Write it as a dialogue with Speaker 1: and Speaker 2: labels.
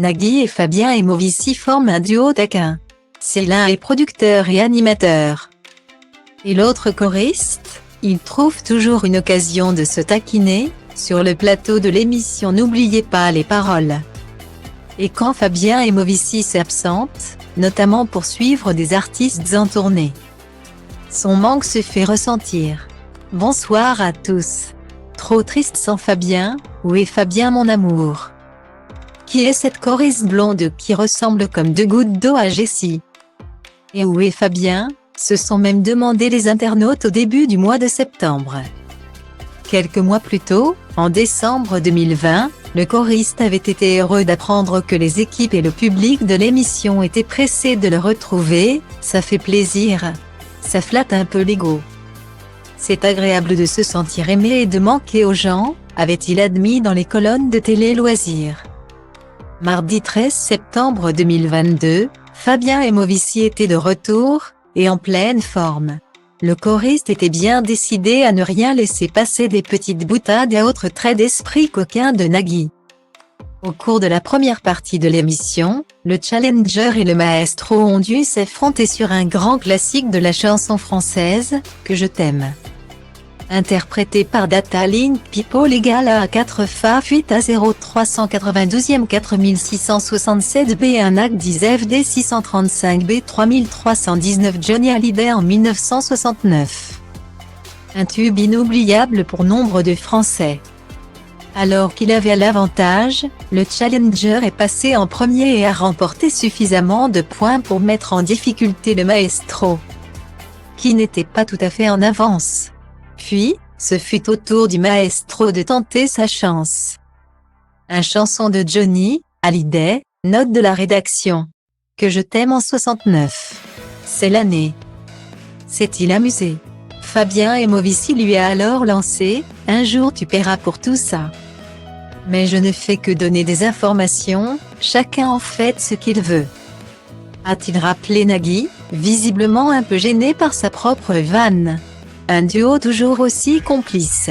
Speaker 1: Nagui et Fabien Emovici forment un duo taquin. Si l'un est producteur et animateur, et l'autre choriste, ils trouvent toujours une occasion de se taquiner. Sur le plateau de l'émission N'oubliez pas les paroles. Et quand Fabien Emovici s'absente, notamment pour suivre des artistes en tournée, son manque se fait ressentir. Bonsoir à tous. Trop triste sans Fabien, où est Fabien mon amour? Qui est cette choriste blonde qui ressemble comme deux gouttes d'eau à Jessie? Et où est Fabien? Se sont même demandé les internautes au début du mois de septembre. Quelques mois plus tôt, en décembre 2020, le choriste avait été heureux d'apprendre que les équipes et le public de l'émission étaient pressés de le retrouver. Ça fait plaisir. Ça flatte un peu l'ego. C'est agréable de se sentir aimé et de manquer aux gens, avait-il admis dans les colonnes de Télé Loisirs. Mardi 13 septembre 2022, Fabien Emovici était de retour, et en pleine forme. Le choriste était bien décidé à ne rien laisser passer des petites boutades et autres traits d'esprit coquin de Nagui. Au cours de la première partie de l'émission, le challenger et le maestro ont dû s'affronter sur un grand classique de la chanson française, Que je t'aime. Interprété par Data Link People égale à 4 Fa 8 à 0 392e 4667 B 1 Ac 10 FD 635 B 3319 Johnny Hallyday en 1969. Un tube inoubliable pour nombre de Français. Alors qu'il avait l'avantage, le challenger est passé en premier et a remporté suffisamment de points pour mettre en difficulté le maestro, qui n'était pas tout à fait en avance. Puis, ce fut au tour du maestro de tenter sa chance. Un chanson de Johnny Hallyday, note de la rédaction. Que je t'aime en 69. C'est l'année. S'est-il amusé? Fabien Emovici lui a alors lancé « Un jour tu paieras pour tout ça ». Mais je ne fais que donner des informations, chacun en fait ce qu'il veut. A-t-il rappelé Nagui, visiblement un peu gêné par sa propre vanne. Un duo toujours aussi complice.